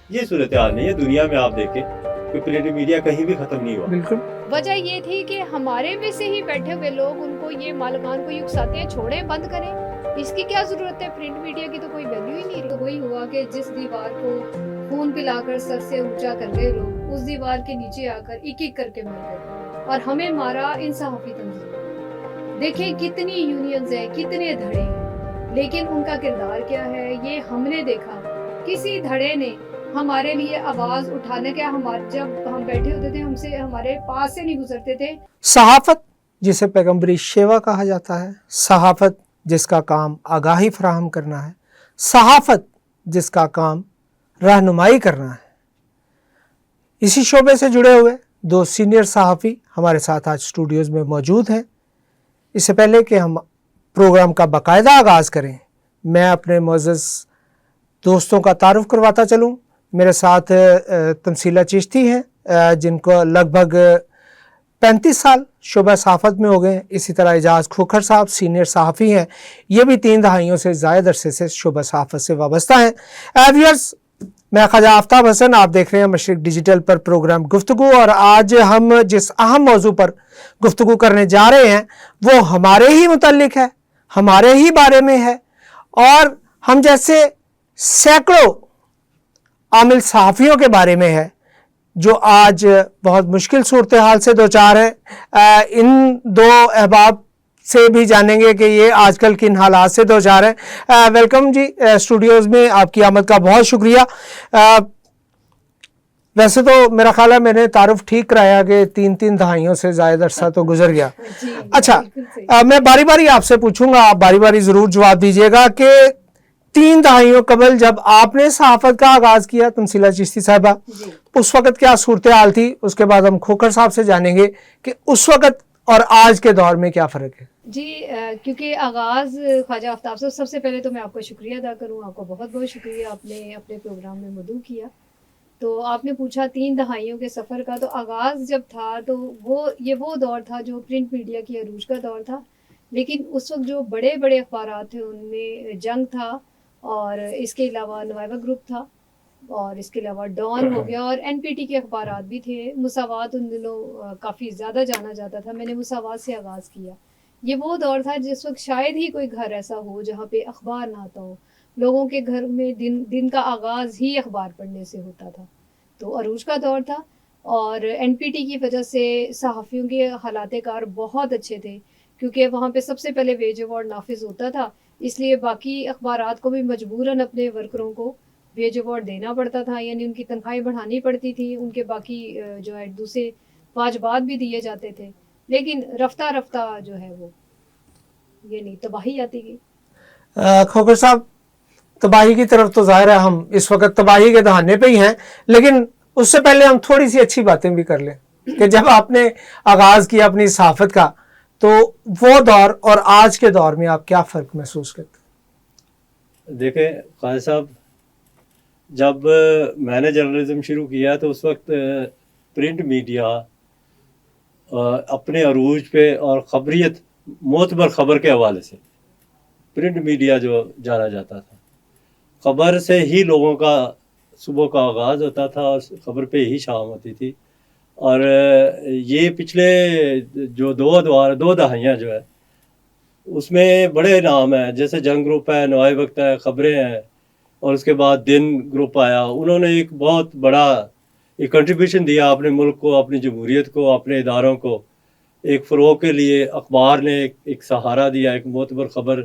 یہ صورتحال نہیں ہے دنیا میں. آپ دیکھیں کہ پرنٹ میڈیا کہیں بھی ختم نہیں ہوا. بالکل. وجہ یہ تھی کہ ہمارے میں سے ہی بیٹھے ہوئے لوگ ان کو یہ مالکان کو یہ اکساتے ہیں چھوڑیں بند کریں. اس کی کیا ضرورت ہے؟ پرنٹ میڈیا کی تو کوئی ویلیو ہی نہیں رہی. وہی ہوا کہ جس دیوار کو خون پلا کر سر سے اونچا کر گئے لوگ اس دیوار کے نیچے آ کر ایک ایک کر کے مر گئے اور ہمیں مارا ان صحافی تنظیم. دیکھیں کتنی یونینز ہیں, کتنے دھڑے ہیں, لیکن ان کا کردار کیا ہے یہ ہم نے دیکھا. کسی دھڑے نے ہمارے لیے آواز اٹھانے کا, جب ہم بیٹھے ہوتے تھے ہم سے ہمارے پاس سے نہیں گزرتے تھے. صحافت جسے پیغمبری شیوا کہا جاتا ہے, صحافت جس کا کام آگاہی فراہم کرنا ہے, صحافت جس کا کام رہنمائی کرنا ہے. اسی شعبے سے جڑے ہوئے دو سینئر صحافی ہمارے ساتھ آج اسٹوڈیوز میں موجود ہیں. اس سے پہلے کہ ہم پروگرام کا باقاعدہ آغاز کریں, میں اپنے معزز دوستوں کا تعارف کرواتا چلوں. میرے ساتھ تمثیلہ چشتی ہیں جن کو لگ بھگ 35 سال شعبہ صحافت میں ہو گئے ہیں. اسی طرح اعجاز کھوکھر صاحب سینئر صحافی ہیں, یہ بھی 3 دہائیوں سے زائد عرصے سے شعبہ صحافت سے وابستہ ہیں. ویورز, میں خواجہ آفتاب حسن, آپ دیکھ رہے ہیں مشرق ڈیجیٹل پر پروگرام گفتگو, اور آج ہم جس اہم موضوع پر گفتگو کرنے جا رہے ہیں وہ ہمارے ہی متعلق ہے, ہمارے ہی بارے میں ہے, اور ہم جیسے سینکڑوں عامل صحافیوں کے بارے میں ہے جو آج بہت مشکل صورتحال سے دوچار ہیں. ان دو احباب سے بھی جانیں گے کہ یہ آج کل کن حالات سے دوچار ہیں. ویلکم جی اسٹوڈیوز میں, آپ کی آمد کا بہت شکریہ. ویسے تو میرا خیال ہے میں نے تعارف ٹھیک کرایا کہ 3 دہائیوں سے زائد عرصہ تو گزر گیا. اچھا, میں باری باری آپ سے پوچھوں گا, آپ باری باری ضرور جواب دیجیے گا کہ 3 دہائیوں قبل جب آپ نے صحافت کا آغاز کیا تمثیلہ چشتی صاحبہ, اس وقت کیا صورتحال تھی؟ اس کے بعد ہم کھوکھر صاحب سے جانیں گے کہ اس وقت اور آج کے دور میں کیا فرق ہے. جی, کیونکہ آغاز خواجہ آفتاب سے, سب سے پہلے تو میں آپ کو شکریہ ادا کروں. آپ کو بہت بہت شکریہ, آپ نے اپنے پروگرام میں مدعو کیا. تو آپ نے پوچھا 3 دہائیوں کے سفر کا, تو آغاز جب تھا تو وہ دور تھا جو پرنٹ میڈیا کی عروج کا دور تھا. لیکن اس وقت جو بڑے بڑے اخبارات تھے ان میں جنگ تھا, اور اس کے علاوہ نوائبہ گروپ تھا, اور اس کے علاوہ ڈان ہو گیا, اور این پی ٹی کے اخبارات بھی تھے. مساوات ان دنوں کافی زیادہ جانا جاتا تھا. میں نے مساوات سے آغاز کیا. یہ وہ دور تھا جس وقت شاید ہی کوئی گھر ایسا ہو جہاں پہ اخبار نہ آتا ہو. لوگوں کے گھر میں دن کا آغاز ہی اخبار پڑھنے سے ہوتا تھا. تو عروج کا دور تھا, اور این پی ٹی کی وجہ سے صحافیوں کے حالات کار بہت اچھے تھے, کیونکہ وہاں پہ سب سے پہلے ویج ایوارڈ نافذ ہوتا تھا. اس لیے باقی اخبارات کو بھی مجبوراً اپنے ورکروں کو ویج ایوارڈ دینا پڑتا تھا, یعنی ان کی تنخواہیں بڑھانی پڑتی تھی, ان کے باقی جو ہے دوسرے واجبات بھی دیے جاتے تھے. لیکن رفتہ رفتہ جو ہے وہ یعنی تباہی آتی گئی. کھوکھر صاحب, تباہی کی طرف تو ظاہر ہے ہم اس وقت تباہی کے دہانے پہ ہی ہیں, لیکن اس سے پہلے ہم تھوڑی سی اچھی باتیں بھی کر لیں کہ جب آپ نے آغاز کیا اپنی صحافت کا تو وہ دور اور آج کے دور میں آپ کیا فرق محسوس کرتے ہیں؟ دیکھیں خالد صاحب, جب میں نے جرنلزم شروع کیا تو اس وقت پرنٹ میڈیا اپنے عروج پہ اور خبریت معتبر خبر کے حوالے سے پرنٹ میڈیا جو جانا جاتا تھا, خبر سے ہی لوگوں کا صبح کا آغاز ہوتا تھا اور خبر پہ ہی شام ہوتی تھی. اور یہ پچھلے جو 2 دہائیاں جو ہے اس میں بڑے نام ہیں, جیسے جنگ گروپ ہے, نوائے وقت ہے, خبریں ہیں, اور اس کے بعد دن گروپ آیا. انہوں نے ایک بہت بڑا ایک کنٹریبیوشن دیا اپنے ملک کو, اپنی جمہوریت کو, اپنے اداروں کو ایک فروغ کے لیے. اخبار نے ایک سہارا دیا, ایک معتبر خبر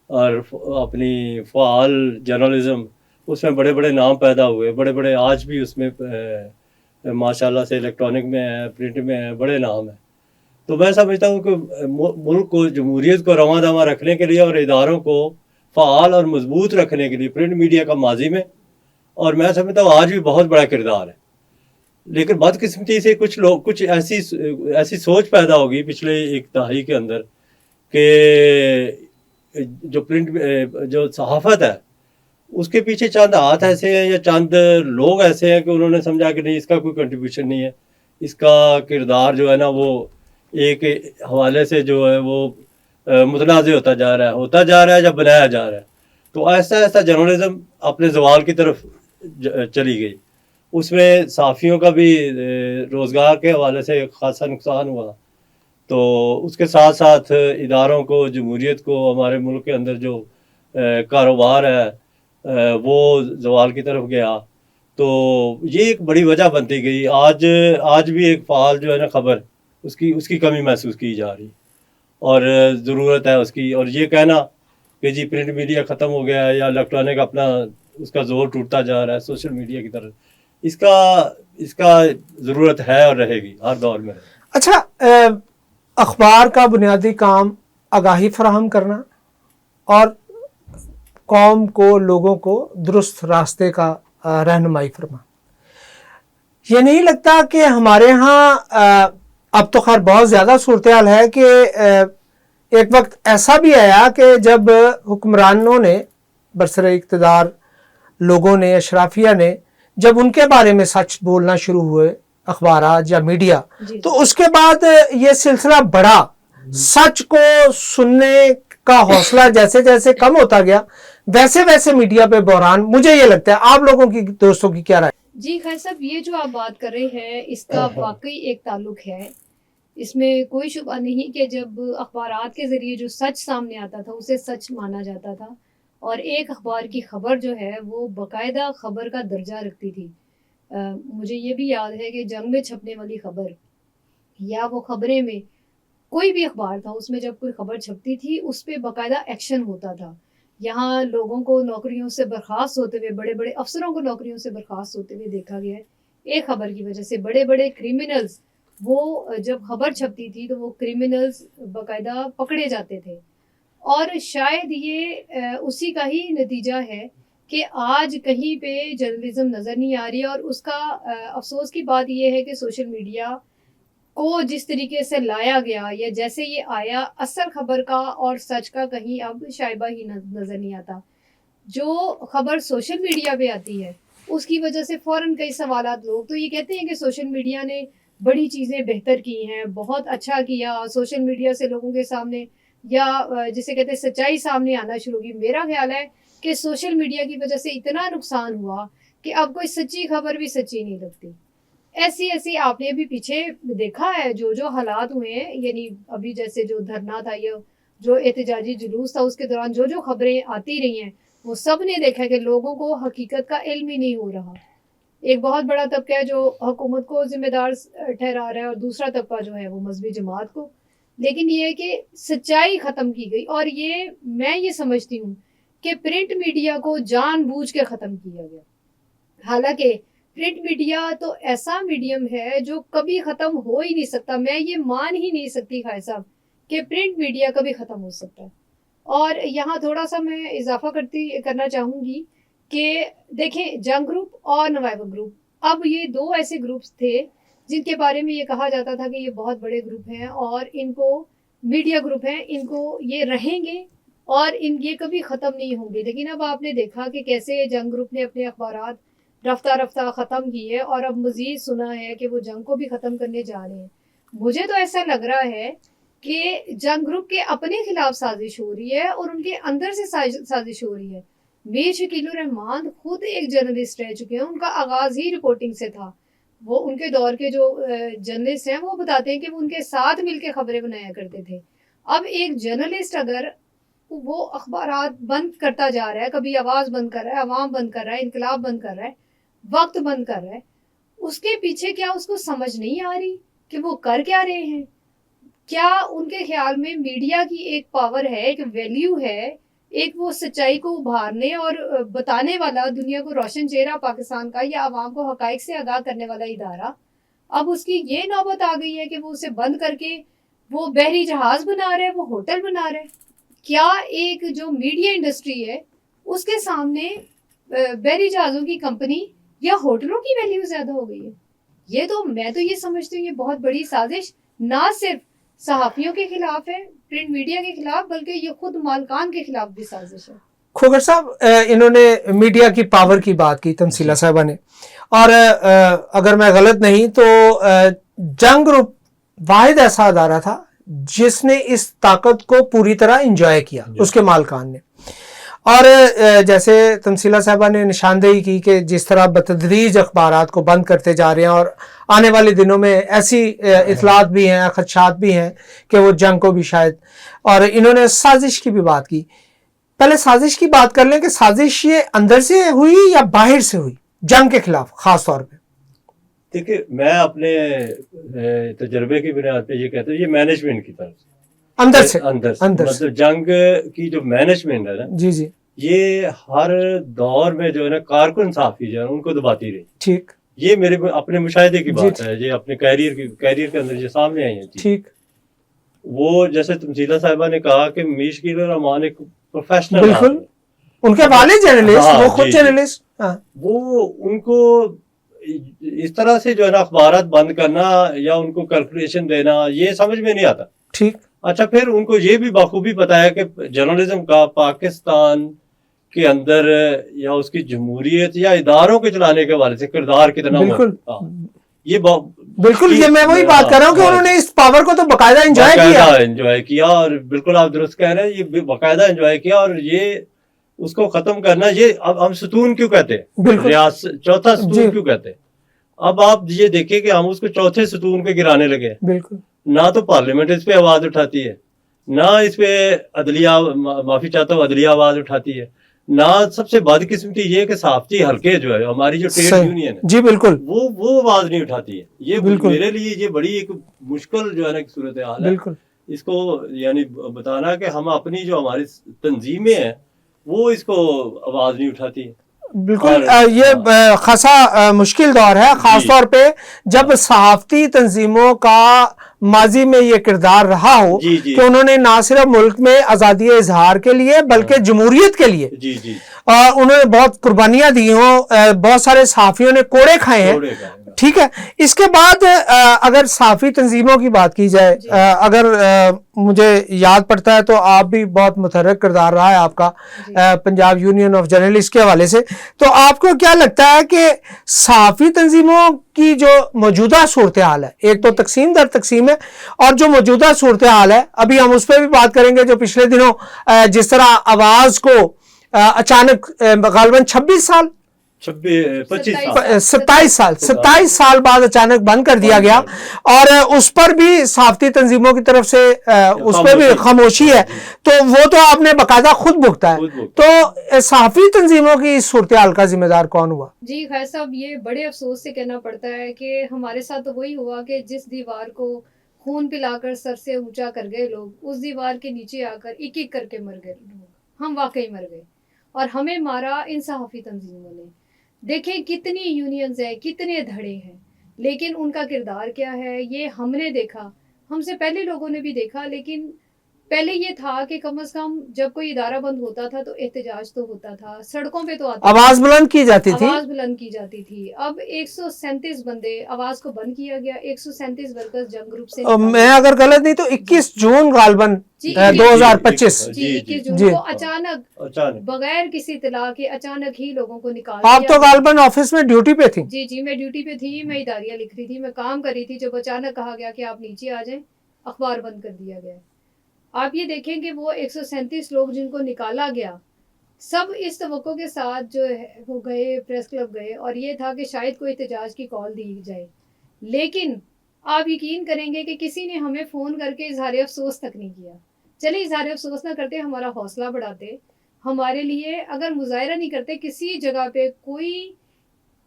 اور اپنی فعال جرنلزم, اس میں بڑے بڑے نام پیدا ہوئے, بڑے بڑے آج بھی اس میں ماشاء اللہ سے الیکٹرانک میں ہے, پرنٹ میں ہے, بڑے نام ہیں. تو میں سمجھتا ہوں کہ ملک کو, جمہوریت کو رواں دواں رکھنے کے لیے اور اداروں کو فعال اور مضبوط رکھنے کے لیے پرنٹ میڈیا کا ماضی میں اور میں سمجھتا ہوں آج بھی بہت بڑا کردار ہے. لیکن بدقسمتی سے کچھ ایسی سوچ پیدا ہوگی پچھلے 1 دہائی کے اندر کہ جو صحافت ہے اس کے پیچھے چند ہاتھ ایسے ہیں یا چند لوگ ایسے ہیں کہ انہوں نے سمجھا کہ نہیں, اس کا کوئی کنٹریبیوشن نہیں ہے, اس کا کردار جو ہے نا وہ ایک حوالے سے جو ہے وہ متنازع ہوتا جا رہا ہے یا بنایا جا رہا ہے. تو ایسا جرنلزم اپنے زوال کی طرف چلی گئی. اس میں صحافیوں کا بھی روزگار کے حوالے سے خاصا نقصان ہوا. تو اس کے ساتھ ساتھ اداروں کو، جمہوریت کو، ہمارے ملک کے اندر جو کاروبار ہے وہ زوال کی طرف گیا. تو یہ ایک بڑی وجہ بنتی گئی. آج بھی ایک فعال جو ہے نا خبر، اس کی کمی محسوس کی جا رہی اور ضرورت ہے اس کی. اور یہ کہنا کہ جی پرنٹ میڈیا ختم ہو گیا ہے یا الیکٹرانک اپنا اس کا زور ٹوٹتا جا رہا ہے سوشل میڈیا کی طرف، اس کا ضرورت ہے اور رہے گی ہر دور میں. اچھا، اخبار کا بنیادی کام آگاہی فراہم کرنا اور قوم کو، لوگوں کو درست راستے کا رہنمائی فرما. یہ نہیں لگتا کہ ہمارے ہاں اب تو خیر بہت زیادہ صورتحال ہے کہ ایک وقت ایسا بھی آیا کہ جب حکمرانوں نے، برسر اقتدار لوگوں نے، اشرافیہ نے، جب ان کے بارے میں سچ بولنا شروع ہوئے اخبارات یا میڈیا، تو اس کے بعد یہ سلسلہ بڑھا. سچ کو سننے کا حوصلہ جیسے جیسے کم ہوتا گیا ویسے ویسے میڈیا پہ بحران. مجھے یہ لگتا ہے، آپ لوگوں کی، دوستوں کی کیا رائے؟ جی خیر صاحب، یہ جو آپ بات کر رہے ہیں اس کا واقعی ایک تعلق ہے. اس میں کوئی شبہ نہیں کہ جب اخبارات کے ذریعے جو سچ سامنے آتا تھا اسے سچ مانا جاتا تھا، اور ایک اخبار کی خبر جو ہے وہ باقاعدہ خبر کا درجہ رکھتی تھی. مجھے یہ بھی یاد ہے کہ جنگ میں چھپنے والی خبر یا وہ خبریں میں کوئی بھی اخبار تھا، اس میں جب کوئی خبر چھپتی تھی اس پہ باقاعدہ ایکشن ہوتا تھا. یہاں لوگوں کو نوکریوں سے برخاست ہوتے ہوئے، بڑے بڑے افسروں کو نوکریوں سے برخاست ہوتے ہوئے دیکھا گیا ہے ایک خبر کی وجہ سے. بڑے بڑے کریمنلز، وہ جب خبر چھپتی تھی تو وہ کریمنلز باقاعدہ پکڑے جاتے تھے. اور شاید یہ اسی کا ہی نتیجہ ہے کہ آج کہیں پہ جرنلزم نظر نہیں آ رہی ہے. اور اس کا افسوس کی بات یہ ہے کہ سوشل میڈیا کو جس طریقے سے لایا گیا یا جیسے یہ آیا، اصل خبر کا اور سچ کا کہیں اب شائبہ ہی نظر نہیں آتا. جو خبر سوشل میڈیا پہ آتی ہے اس کی وجہ سے فوراً کئی سوالات، لوگ تو یہ کہتے ہیں کہ سوشل میڈیا نے بڑی چیزیں بہتر کی ہیں، بہت اچھا کیا، سوشل میڈیا سے لوگوں کے سامنے یا جسے کہتے ہیں سچائی سامنے آنا شروع کی. میرا خیال ہے کہ سوشل میڈیا کی وجہ سے اتنا نقصان ہوا کہ اب کوئی سچی خبر بھی سچی نہیں لگتی. ایسی آپ نے بھی پیچھے دیکھا ہے جو حالات ہوئے ہیں، یعنی ابھی جیسے جو دھرنا تھا یا جو احتجاجی جلوس تھا، اس کے دوران جو خبریں آتی رہی ہیں وہ سب نے دیکھا کہ لوگوں کو حقیقت کا علم ہی نہیں ہو رہا. ایک بہت بڑا طبقہ ہے جو حکومت کو ذمہ دار ٹھہرا رہا ہے اور دوسرا طبقہ جو ہے وہ مذہبی جماعت کو. لیکن یہ ہے کہ سچائی ختم کی گئی. اور یہ میں یہ سمجھتی ہوں کہ پرنٹ میڈیا کو جان بوجھ کے ختم کیا گیا. حالانکہ پرنٹ میڈیا تو ایسا میڈیم ہے جو کبھی ختم ہو ہی نہیں سکتا. میں یہ مان ہی نہیں سکتی خیر صاحب کہ پرنٹ میڈیا کبھی ختم ہو سکتا ہے. اور یہاں تھوڑا سا میں اضافہ کرنا چاہوں گی کہ دیکھیں، جنگ گروپ اور نوائبہ گروپ، اب یہ دو ایسے گروپس تھے جن کے بارے میں یہ کہا جاتا تھا کہ یہ بہت بڑے گروپ ہیں اور ان کو میڈیا گروپ ہیں، ان کو یہ رہیں گے اور یہ کبھی ختم نہیں ہوں گے. لیکن اب آپ نے دیکھا کہ کیسے جنگ گروپ نے اپنے اخبارات رفتہ رفتہ ختم کی ہے اور اب مزید سنا ہے کہ وہ جنگ کو بھی ختم کرنے جا رہے ہیں. مجھے تو ایسا لگ رہا ہے کہ جنگ گروپ کے اپنے خلاف سازش ہو رہی ہے اور ان کے اندر سے سازش ہو رہی ہے. میر شکیل الرحمان خود ایک جرنلسٹ رہ چکے ہیں، ان کا آغاز ہی رپورٹنگ سے تھا. وہ ان کے دور کے جو جرنلسٹ ہیں وہ بتاتے ہیں کہ وہ ان کے ساتھ مل کے خبریں بنایا کرتے تھے. اب ایک جرنلسٹ اگر وہ اخبارات بند کرتا جا رہا ہے، کبھی آواز بند کر رہا ہے، عوام بند کر رہا ہے، انقلاب بند کر رہا ہے، وقت بند کر رہا ہے، اس کے پیچھے کیا اس کو سمجھ نہیں آ رہی کہ وہ کر کیا رہے ہیں؟ کیا ان کے خیال میں میڈیا کی ایک پاور ہے، ایک ویلیو ہے، ایک وہ سچائی کو ابھارنے اور بتانے والا، دنیا کو روشن چہرہ پاکستان کا یا عوام کو حقائق سے آگاہ کرنے والا ادارہ، اب اس کی یہ نوبت آ گئی ہے کہ وہ اسے بند کر کے وہ بحری جہاز بنا رہے، وہ ہوٹل بنا رہے. کیا ایک جو میڈیا انڈسٹری ہے اس کے سامنے بحری جہازوں کی کمپنی یا ہوٹلوں کی ویلیو زیادہ ہو گئی ہے؟ یہ تو میں تو یہ سمجھتی ہوں یہ بہت بڑی سازش نہ صرف صحافیوں کے خلاف ہے، پرنٹ میڈیا کے خلاف، بلکہ یہ خود مالکان کے خلاف بھی سازش ہے. کھوگر صاحب، انہوں نے میڈیا کی پاور کی بات کی تمثیلہ صاحبہ نے، اور اگر میں غلط نہیں تو جنگ گروپ واحد ایسا ادارہ تھا جس نے اس طاقت کو پوری طرح انجوائے کیا، اس کے مالکان نے. اور جیسے تمثیلہ صاحبہ نے نشاندہی کی کہ جس طرح بتدریج اخبارات کو بند کرتے جا رہے ہیں اور آنے والے دنوں میں ایسی اطلاعات بھی ہیں، خدشات بھی ہیں کہ وہ جنگ کو بھی شاید، اور انہوں نے سازش کی بھی بات کی. پہلے سازش کی بات کر لیں کہ سازش یہ اندر سے ہوئی یا باہر سے ہوئی جنگ کے خلاف خاص طور پہ؟ دیکھیے میں اپنے تجربے کی بنیاد پہ یہ کہتا ہوں یہ مینجمنٹ کی طرف سے اندر سے مطلب جنگ کی جو مینجمنٹ ہے نا جی جی یہ ہر دور میں جو ہے نا کارکن صحافی جو ہے ان کو دباتی رہی. ٹھیک، یہ میرے اپنے مشاہدے کی بات ہے، یہ اپنے کیریئر کے اندر یہ سامنے آئی ہیں. ٹھیک، وہ جیسے تمثیلہ صاحبہ نے کہا کہ مشکل الرحمان ایک پروفیشنل، بالکل ان کے والد جرنلسٹ، وہ خود جرنلسٹ، وہ ان کو اس طرح سے جو ہے نا اخبارات بند کرنا یا ان کو کیلکولیشن دینا یہ سمجھ میں نہیں آتا. ٹھیک. اچھا پھر ان کو یہ بھی بخوبی پتا ہے کہ جرنلزم کا پاکستان کے اندر یا اس کی جمہوریت یا اداروں کے چلانے کے حوالے سے کردار کتنا بالکل یہ بالکل یہ میں وہی بات کر رہا ہوں کہ انہوں نے اس پاور کو تو باقاعدہ انجوائے کیا اور بالکل آپ درست کہہ رہے ہیں یہ باقاعدہ انجوائے کیا. اور یہ اس کو ختم کرنا، یہ اب ہم ستون کیوں کہتے ہیں، چوتھا ستون کیوں کہتے ہیں. اب آپ یہ دیکھیں کہ ہم اس کو چوتھے ستون پہ گرانے لگے. بالکل نہ تو پارلیمنٹ اس پہ آواز اٹھاتی ہے، نہ اس پہ عدلیہ، معافی چاہتا ہوں، عدلیہ آواز اٹھاتی ہے، نہ سب سے بد قسمتی یہ کہ صحافتی حلقے جو ہے ہماری جو ٹریڈ یونین ہے جی بالکل وہ آواز نہیں اٹھاتی ہے. یہ میرے لیے یہ بڑی ایک مشکل جو ہے نا صورتحال ہے. بالکل اس کو یعنی بتانا کہ ہم اپنی جو ہماری تنظیمیں ہیں وہ اس کو آواز نہیں اٹھاتی ہیں. بالکل یہ خاصا مشکل دور ہے، خاص طور پہ جب صحافتی تنظیموں کا ماضی میں یہ کردار رہا ہو کہ انہوں نے نہ صرف ملک میں آزادی اظہار کے لیے بلکہ جمہوریت کے لیے انہوں نے بہت قربانیاں دی ہوں، بہت سارے صحافیوں نے کوڑے کھائے ہیں. ٹھیک ہے، اس کے بعد اگر صحافی تنظیموں کی بات کی جائے، اگر مجھے یاد پڑتا ہے تو آپ بھی بہت متحرک کردار رہا ہے آپ کا پنجاب یونین آف جرنلسٹ کے حوالے سے، تو آپ کو کیا لگتا ہے کہ صحافی تنظیموں کی جو موجودہ صورتحال ہے، ایک تو تقسیم در تقسیم ہے، اور جو موجودہ صورتحال ہے ابھی ہم اس پہ بھی بات کریں گے، جو پچھلے دنوں جس طرح آواز کو اچانک غالباً 27 سال بعد اچانک بند کر دیا گیا، اور اس پر بھی صحافتی تنظیموں کی طرف سے اس پہ بھی خاموشی ہے، تو وہ تو آپ نے باقاعدہ خود بھگتا ہے. تو صحافی تنظیموں کی اس صورتحال کا ذمہ دار کون ہوا؟ جی خیر صاحب، یہ بڑے افسوس سے کہنا پڑتا ہے کہ ہمارے ساتھ تو وہی ہوا کہ جس دیوار کو خون پلا کر سر سے اونچا کر گئے لوگ، اس دیوار کے نیچے آ کر ایک ایک کر کے مر گئے لوگ. ہم واقعی مر گئے، اور ہمیں مارا ان صحافی تنظیموں نے. دیکھیں کتنی یونینز ہیں، کتنے دھڑے ہیں، لیکن ان کا کردار کیا ہے یہ ہم نے دیکھا، ہم سے پہلے لوگوں نے بھی دیکھا. لیکن پہلے یہ تھا کہ کم از کم جب کوئی ادارہ بند ہوتا تھا تو احتجاج تو ہوتا تھا، سڑکوں پہ تو آتا، آواز بلند کی جاتی تھی، آواز بلند کی جاتی تھی. اب 137 بندے، آواز کو بند کیا گیا، 137 ورکرز جنگ گروپ سے، میں اگر غلط نہیں تو 21 جون غالباً 2025 جی 21 جون کو اچانک بغیر کسی اطلاع کے اچانک ہی لوگوں کو نکال دیا. آپ تو غالباً آفس میں ڈیوٹی پہ تھی؟ جی میں ڈیوٹی پہ تھی، میں اداریہ لکھ رہی تھی، میں کام کر رہی تھی، جب اچانک کہا گیا کہ آپ نیچے آ جائیں، اخبار بند کر دیا گیا. آپ یہ دیکھیں کہ وہ 137 لوگ جن کو نکالا گیا، سب اس توقع کے ساتھ جو ہے وہ گئے، پریس کلب گئے، اور یہ تھا کہ شاید کوئی احتجاج کی کال دی جائے. لیکن آپ یقین کریں گے کہ کسی نے ہمیں فون کر کے اظہار افسوس تک نہیں کیا. چلے اظہار افسوس نہ کرتے، ہمارا حوصلہ بڑھاتے، ہمارے لیے اگر مظاہرہ نہیں کرتے، کسی جگہ پہ کوئی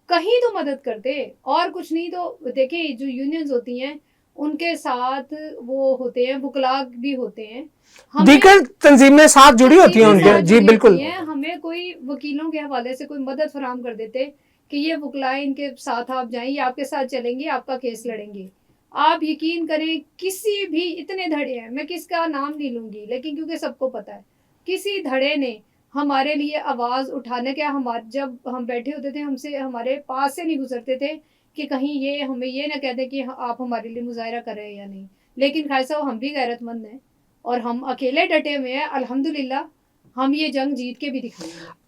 کہیں تو مدد کرتے، اور کچھ نہیں تو دیکھیں جو یونینز ہوتی ہیں ان کے ساتھ وہ ہوتے ہیں، وکلاء بھی ہوتے ہیں، دیگر تنظیمیں ساتھ جڑی ہوتی ہیں ان کے. جی بالکل، ہمیں کوئی وکیلوں کے حوالے سے کوئی مدد فراہم کر دیتے کہ یہ وکلاء ان کے ساتھ آپ جائیں، یہ آپ کے ساتھ چلیں گے، آپ کا کیس لڑیں گے. آپ یقین کریں کسی بھی، اتنے دھڑے ہیں، میں کس کا نام نہیں لوں گی لیکن کیونکہ سب کو پتا ہے، کسی دھڑے نے ہمارے لیے آواز اٹھانے کے، جب ہم بیٹھے ہوتے تھے ہم سے، ہمارے پاس سے نہیں گزرتے تھے کہ کہیں یہ ہمیں یہ نہ کہہ دیں کہ آپ ہمارے لیے مظاہرہ کر رہے ہیں یا نہیں. لیکن خیر صاحب ہم بھی غیرت مند ہیں اور ہم اکیلے ڈٹے ہوئے ہیں، الحمدللہ ہم یہ جنگ جیت کے بھی دکھائیں گے.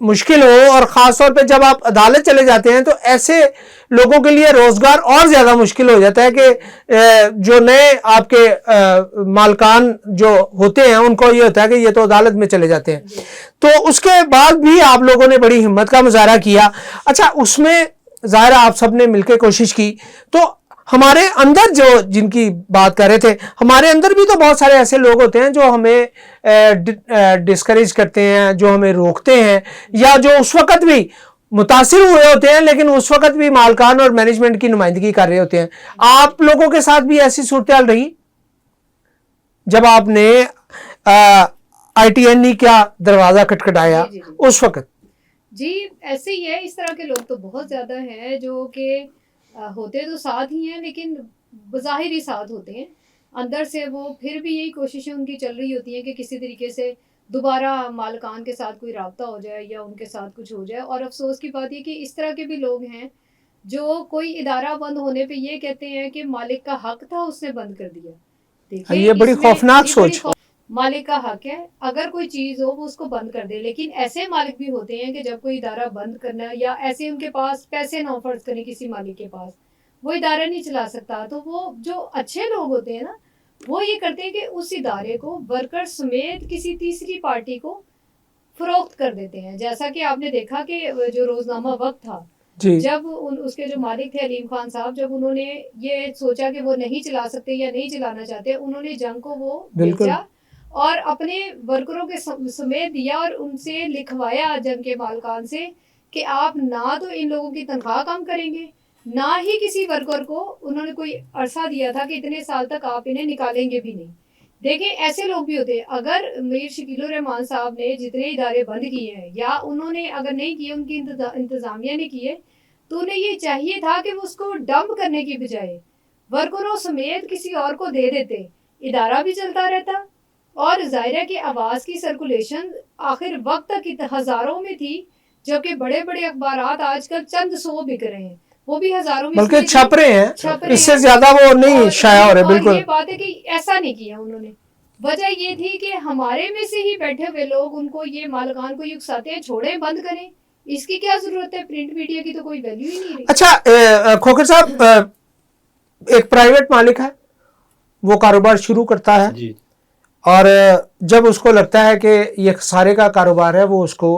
مشکل ہو، اور خاص طور پہ جب آپ عدالت چلے جاتے ہیں تو ایسے لوگوں کے لیے روزگار اور زیادہ مشکل ہو جاتا ہے کہ جو نئے آپ کے مالکان جو ہوتے ہیں ان کو یہ ہوتا ہے کہ یہ تو عدالت میں چلے جاتے ہیں. تو اس کے بعد بھی آپ لوگوں نے بڑی ہمت کا مظاہرہ کیا. اچھا، اس میں ظاہر آپ سب نے مل کے کوشش کی، تو ہمارے اندر جو جن کی بات کر رہے تھے، ہمارے اندر بھی تو بہت سارے ایسے لوگ ہوتے ہیں جو ہمیں ڈسکریج کرتے ہیں، جو ہمیں روکتے ہیں، یا جو اس وقت بھی متاثر ہوئے ہوتے ہیں لیکن اس وقت بھی مالکان اور مینجمنٹ کی نمائندگی کر رہے ہوتے ہیں. آپ لوگوں کے ساتھ بھی ایسی صورتحال رہی جب آپ نے آئی ٹی این ای کا دروازہ کھٹکھٹایا اس وقت؟ جی ایسے ہی ہے. اس طرح کے لوگ تو بہت زیادہ ہیں جو کہ ہوتے تو ساتھ ہی ہیں لیکن بظاہر ہی ساتھ ہوتے ہیں، اندر سے وہ پھر بھی یہی کوششیں ان کی چل رہی ہوتی ہیں کہ کسی طریقے سے دوبارہ مالکان کے ساتھ کوئی رابطہ ہو جائے یا ان کے ساتھ کچھ ہو جائے. اور افسوس کی بات یہ کہ اس طرح کے بھی لوگ ہیں جو کوئی ادارہ بند ہونے پہ یہ کہتے ہیں کہ مالک کا حق تھا اس نے بند کر دیا. دیکھیں یہ بڑی خوفناک سوچ. مالک کا حق ہے اگر کوئی چیز ہو وہ اس کو بند کر دے، لیکن ایسے مالک بھی ہوتے ہیں کہ جب کوئی ادارہ بند کرنا یا ایسے ان کے پاس پیسے نہ فرض کریں کسی مالک کے پاس، وہ ادارہ نہیں چلا سکتا، تو وہ جو اچھے لوگ ہوتے ہیں نا وہ یہ کرتے ہیں کہ اس ادارے کو ورکر سمیت کسی تیسری پارٹی کو فروخت کر دیتے ہیں. جیسا کہ آپ نے دیکھا کہ جو روزنامہ وقت تھا، جب اس کے جو مالک تھے علیم خان صاحب، جب انہوں نے یہ سوچا کہ وہ نہیں چلا سکتے یا نہیں چلانا چاہتے، انہوں نے جنگ کو وہ بیچا اور اپنے ورکروں کے سمیت دیا اور ان سے لکھوایا جنگ کے مالکان سے کہ آپ نہ تو ان لوگوں کی تنخواہ کم کریں گے، نہ ہی کسی ورکر کو انہوں نے کوئی عرصہ دیا تھا کہ اتنے سال تک آپ انہیں نکالیں گے بھی نہیں. دیکھیں ایسے لوگ بھی ہوتے ہیں. اگر میر شکیل الرحمان صاحب نے جتنے ادارے بند کیے ہیں یا انہوں نے اگر نہیں کیے، ان کی انتظامیہ نے کیے، تو انہیں یہ چاہیے تھا کہ وہ اس کو ڈمپ کرنے کی بجائے ورکروں سمیت کسی اور کو دے دیتے، ادارہ بھی چلتا رہتا. اور ظاہر ہے کہ آواز کی سرکولیشن آخر وقت تک ہزاروں میں تھی، جبکہ بڑے بڑے اخبارات آج کل چند سو بک رہے ہیں، وہ بھی ہزاروں میں بلکہ چھپ رہے ہیں، اس سے زیادہ وہ نہیں شائع ہو رہے. بالکل یہ بات ہے کہ ایسا نہیں کیا انہوں نے. وجہ یہ تھی کہ ہمارے میں سے ہی بیٹھے ہوئے لوگ ان کو یہ مالکان کو یہ اکساتے ہیں چھوڑیں، بند کریں، اس کی کیا ضرورت ہے؟ پرنٹ میڈیا کی تو کوئی ویلیو ہی نہیں رہی. اچھا کھوکھر صاحب، ایک پرائیویٹ مالک ہے، وہ کاروبار شروع کرتا ہے اور جب اس کو لگتا ہے کہ یہ خسارے کا کاروبار ہے وہ اس کو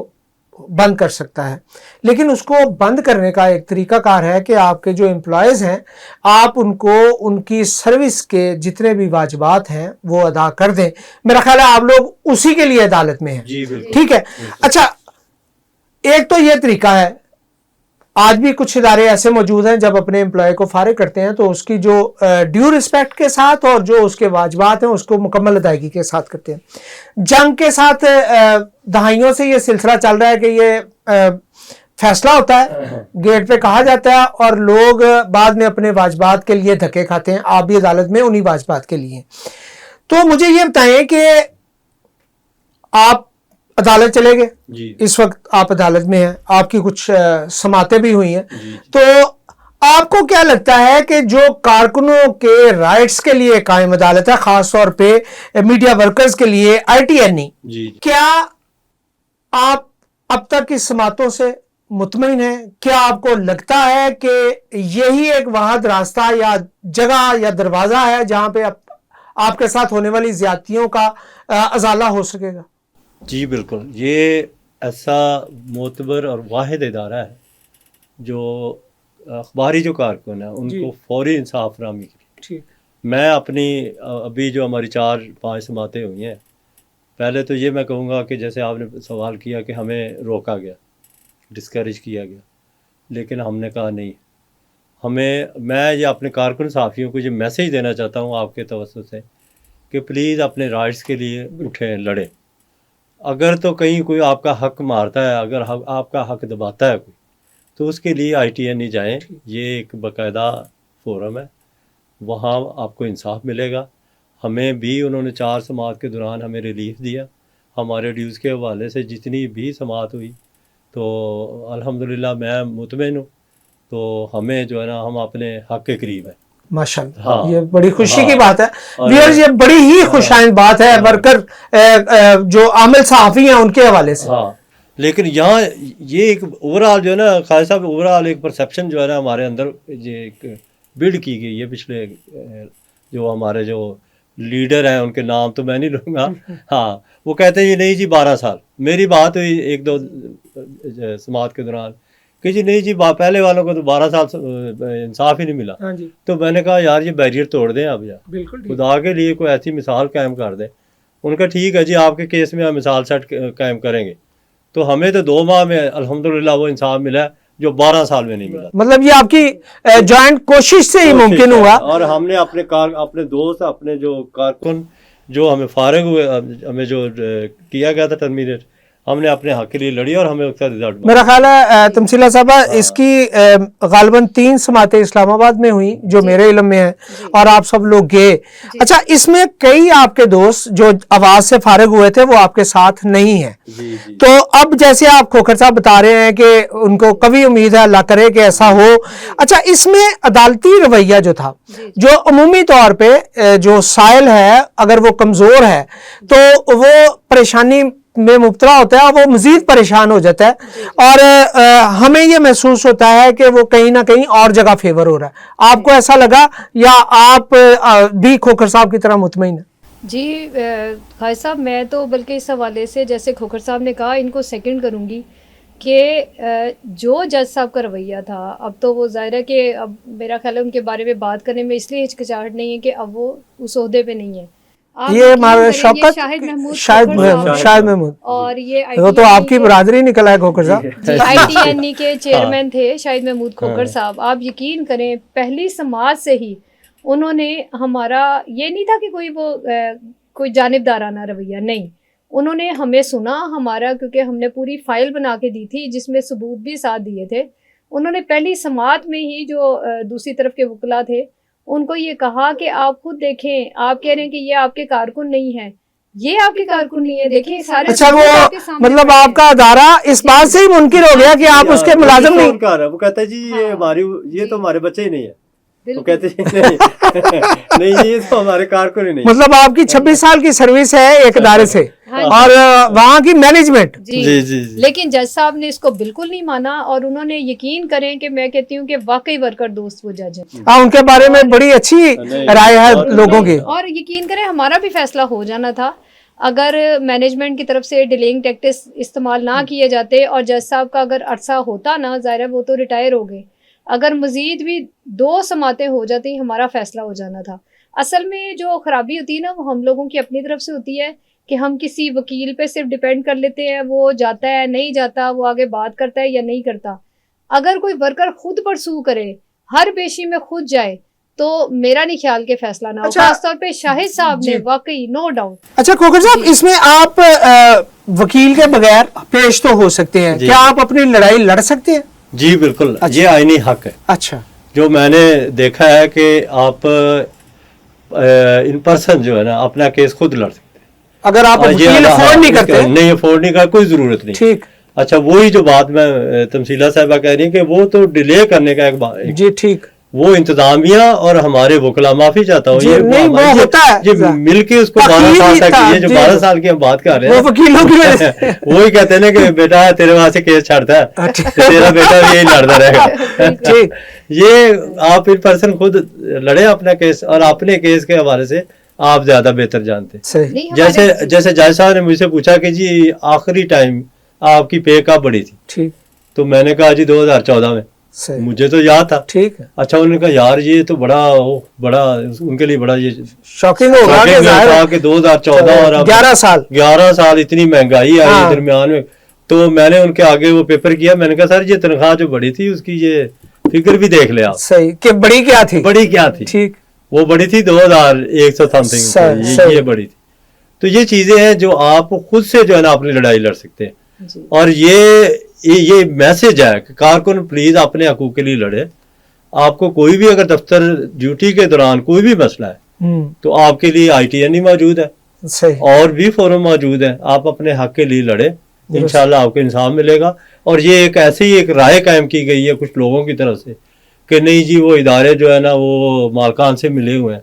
بند کر سکتا ہے، لیکن اس کو بند کرنے کا ایک طریقہ کار ہے کہ آپ کے جو امپلائیز ہیں آپ ان کو ان کی سروس کے جتنے بھی واجبات ہیں وہ ادا کر دیں. میرا خیال ہے آپ لوگ اسی کے لیے عدالت میں ہیں. ٹھیک ہے. اچھا، ایک تو یہ طریقہ ہے. آج بھی کچھ ادارے ایسے موجود ہیں جب اپنے امپلائی کو فارغ کرتے ہیں تو اس کی جو ڈیو رسپیکٹ کے ساتھ اور جو اس کے واجبات ہیں اس کو مکمل ادائیگی کے ساتھ کرتے ہیں. جنگ کے ساتھ دہائیوں سے یہ سلسلہ چل رہا ہے کہ یہ فیصلہ ہوتا ہے، گیٹ پہ کہا جاتا ہے اور لوگ بعد میں اپنے واجبات کے لیے دھکے کھاتے ہیں. آپ بھی عدالت میں انہی واجبات کے لیے. تو مجھے یہ بتائیں کہ آپ عدالت چلے گئے، اس وقت آپ عدالت میں ہیں، آپ کی کچھ سماعتیں بھی ہوئی ہیں، تو آپ کو کیا لگتا ہے کہ جو کارکنوں کے رائٹس کے لیے قائم عدالت ہے، خاص طور پہ میڈیا ورکرز کے لیے آئی ٹی این ای، کیا آپ اب تک اس سماعتوں سے مطمئن ہیں؟ کیا آپ کو لگتا ہے کہ یہی ایک واحد راستہ یا جگہ یا دروازہ ہے جہاں پہ آپ کے ساتھ ہونے والی زیادتیوں کا ازالہ ہو سکے گا؟ جی بالکل، یہ ایسا معتبر اور واحد ادارہ ہے جو اخباری جو کارکن ہیں ان کو فوری انصاف فراہمی کی. میں اپنی ابھی جو ہماری 4-5 سماعتیں ہوئی ہیں، پہلے تو یہ میں کہوں گا کہ جیسے آپ نے سوال کیا کہ ہمیں روکا گیا، ڈسکریج کیا گیا، لیکن ہم نے کہا نہیں. میں یہ اپنے کارکن صحافیوں کو یہ میسیج دینا چاہتا ہوں آپ کے توسط سے کہ پلیز اپنے رائٹس کے لیے اٹھیں، لڑیں. اگر تو کہیں کوئی آپ کا حق مارتا ہے، اگر آپ کا حق دباتا ہے کوئی، تو اس کے لیے آئی ٹی این ای جائیں. یہ ایک باقاعدہ فورم ہے، وہاں آپ کو انصاف ملے گا. ہمیں بھی انہوں نے 4 سماعت کے دوران ہمیں ریلیف دیا. ہمارے ڈیوز کے حوالے سے جتنی بھی سماعت ہوئی تو الحمدللہ میں مطمئن ہوں. تو ہمیں جو ہے نا، ہم اپنے حق کے قریب ہیں. ماشاءاللہ، یہ بڑی خوشی کی بات ہے. ویئرز، یہ بڑی ہی خوشائند بات ہے ورکر جو عامل صحافی ہیں ان کے حوالے سے. لیکن یہاں یہ ایک اوور آل جو ہے نا خالد صاحب اوور آل ایک پرسیپشن جو ہے نا ہمارے اندر یہ ایک بلڈ کی گئی ہے پچھلے جو ہمارے جو لیڈر ہیں ان کے نام تو میں نہیں لوں گا, ہاں وہ کہتے ہیں یہ نہیں جی 12 سال. میری بات ہوئی ایک دو سماعت کے دوران کہ جی نہیں جی پہلے والوں کو تو 12 سال انصاف ہی نہیں ملا. تو میں نے کہا یار یہ بیریئر توڑ دیں آپ یار, خدا کے لیے کوئی ایسی مثال قائم کر دیں. ان کا ٹھیک ہے جی آپ کے کیس میں ہم مثال سیٹ قائم کریں گے, تو ہمیں تو 2 ماہ میں الحمدللہ وہ انصاف ملا جو 12 سال میں نہیں ملا. مطلب یہ آپ کی جوائنٹ کوشش سے ہی ممکن ہوا. اور ہم نے اپنے دوست اپنے جو کارکن جو ہمیں فارغ ہوئے, ہمیں جو کیا گیا تھا ٹرمینیٹ, ہم نے اپنے حق کے لیے لڑی اور ہمیں اس کا رزلٹ. میرا خیال ہے تمثیلہ صاحبہ اس کی غالباً 3 سماعتیں اسلام آباد میں ہوئیں جو میرے علم میں ہیں, اور آپ سب لوگ گئے. اچھا, اس میں کئی آپ کے دوست جو آواز سے فارغ ہوئے تھے وہ آپ کے ساتھ نہیں ہیں. تو اب جیسے آپ کھوکھر صاحب بتا رہے ہیں کہ ان کو کبھی امید ہے اللہ کرے کہ ایسا ہو. اچھا, اس میں عدالتی رویہ جو تھا, جو عمومی طور پہ جو سائل ہے اگر وہ کمزور ہے تو وہ پریشانی میں مبتلا ہوتا ہے, وہ مزید پریشان ہو جاتا ہے, اور ہمیں یہ محسوس ہوتا ہے کہ وہ کہیں نہ کہیں اور جگہ فیور ہو رہا ہے. آپ کو ایسا لگا یا آپ بھی کھوکھر صاحب کی طرح مطمئن ہیں؟ جی خالد صاحب, میں تو بلکہ اس حوالے سے جیسے کھوکھر صاحب نے کہا ان کو سیکنڈ کروں گی کہ جو جج صاحب کا رویہ تھا, اب تو وہ ظاہر ہے کہ اب میرا خیال ہے ان کے بارے میں بات کرنے میں اس لیے ہچکچاہٹ نہیں ہے کہ اب وہ اس عہدے پہ نہیں ہے. یہ ہمارے شوکت شاہد محمود, اور یہ وہ تو آپ کی برادری نکلا ہے کھوکھر صاحب, آئی ٹی این ای کے چیئرمین تھے شاہد محمود کھوکھر صاحب. آپ یقین کریں پہلی سماعت سے ہی انہوں نے ہمارا یہ نہیں تھا کہ کوئی جانبدارانہ رویہ نہیں, انہوں نے ہمیں سنا ہمارا, کیونکہ ہم نے پوری فائل بنا کے دی تھی جس میں ثبوت بھی ساتھ دیے تھے. انہوں نے پہلی سماعت میں ہی جو دوسری طرف کے وکلا تھے ان کو یہ کہا کہ آپ خود دیکھیں, آپ کہہ رہے ہیں کہ یہ آپ کے کارکن نہیں ہے, یہ آپ کے کارکن نہیں ہے, دیکھیں سارے. اچھا, وہ مطلب آپ کا ادارہ اس بات سے ہی منکر ہو گیا کہ آپ اس کے ملازم نہیں. وہ کہتا ہے جی یہ تو ہمارے بچے ہی نہیں ہے, وہ کہتے ہیں نہیں یہ تو ہمارے کارکن ہی نہیں. مطلب آپ کی 26 سال کی سروس ہے ایک ادارے سے اور وہاں کی مینجمنٹ. جی, لیکن جج صاحب نے اس کو بالکل نہیں مانا, اور انہوں نے یقین کریں کہ میں کہتی ہوں کہ واقعی ورکر دوست وہ جج ہیں. ان کے بارے میں بڑی اچھی رائے ہے لوگوں کی, اور یقین کریں ہمارا بھی فیصلہ ہو جانا تھا اگر مینجمنٹ کی طرف سے ڈیلیئنگ ٹیکٹس استعمال نہ کیے جاتے, اور جج صاحب کا اگر عرصہ ہوتا نا, ظاہر ہے وہ تو ریٹائر ہو گئے, اگر مزید بھی 2 سماعتیں ہو جاتی ہمارا فیصلہ ہو جانا تھا. اصل میں جو خرابی ہوتی ہے نا وہ ہم لوگوں کی اپنی طرف سے ہوتی ہے کہ ہم کسی وکیل پہ صرف ڈیپینڈ کر لیتے ہیں, وہ جاتا ہے نہیں جاتا, وہ آگے بات کرتا ہے یا نہیں کرتا. اگر کوئی ورکر خود پرسو کرے, ہر پیشی میں خود جائے, تو میرا نہیں خیال کے فیصلہ نہ ہو. خاص طور پہ شاہد صاحب نے واقعی نو ڈاؤٹ. اچھا کھوکھر صاحب, اس میں آپ وکیل کے بغیر پیش تو ہو سکتے ہیں, کیا آپ اپنی لڑائی لڑ سکتے ہیں؟ جی بالکل, یہ آئینی حق ہے. اچھا, جو میں نے دیکھا ہے کہ آپ ان پرسن جو ہے نا اپنا کیس خود لڑ سکتے ہیں اگر آپ وکیل افورڈ نہیں کرتے. نہیں, افورڈ نہیں کرتا, کوئی ضرورت نہیں. ٹھیک. اچھا, وہی جو بات میں تمثیلہ صاحبہ کہہ رہی ہیں کہ وہ تو ڈیلے کرنے کا ایک جی ٹھیک, وہ انتظامیہ اور ہمارے وکلا, معافی چاہتا ہوں, یہ مل کے اس کو 12 سال تک, یہ جو 12 سال کی ہم بات کر رہے ہیں وکیلوں کی وجہ سے وہی کہتے ہیں نا کہ بیٹا تیرے وہاں سے کیس چھڑتا ہے, تیرا بیٹا بھی یہی لڑتا رہے گا. یہ آپ ان پرسن خود لڑے اپنا کیس, اور اپنے کیس کے حوالے سے آپ زیادہ بہتر جانتے ہیں. جیسے جج صاحب نے مجھ سے پوچھا کہ جی آخری ٹائم آپ کی پے کب بڑی تھی, تو میں نے کہا جی 2014 میں. مجھے تو یاد تھا. ٹھیک ہے. اچھا, انہوں نے کہا یار یہ تو بڑا ان کے لیے بڑا یہ شاکنگ ہوگا کہ 2014 اور 11 سال اتنی مہنگائی آئی درمیان میں. تو میں نے ان کے آگے وہ پیپر کیا, میں نے کہا سر یہ تنخواہ جو بڑی تھی اس کی یہ فگر بھی دیکھ لے آپ. صحیح, کہ بڑی کیا تھی. ٹھیک, وہ بڑی تھی 2100 سم تھنگ, یہ بڑی تھی. تو یہ چیزیں ہیں جو آپ خود سے جو ہے نا اپنی لڑائی لڑ سکتے ہیں. اور یہ میسج ہے کہ کارکن پلیز اپنے حقوق کے لیے لڑے. آپ کو کوئی بھی اگر دفتر ڈیوٹی کے دوران کوئی بھی مسئلہ ہے تو آپ کے لیے ITN موجود ہے, اور بھی فورم موجود ہے, آپ اپنے حق کے لیے لڑے, انشاءاللہ آپ کو انصاف ملے گا. اور یہ ایک ایسی ایک رائے قائم کی گئی ہے کچھ لوگوں کی طرف سے کہ نہیں جی وہ ادارے جو ہے نا وہ مالکان سے ملے ہوئے ہیں.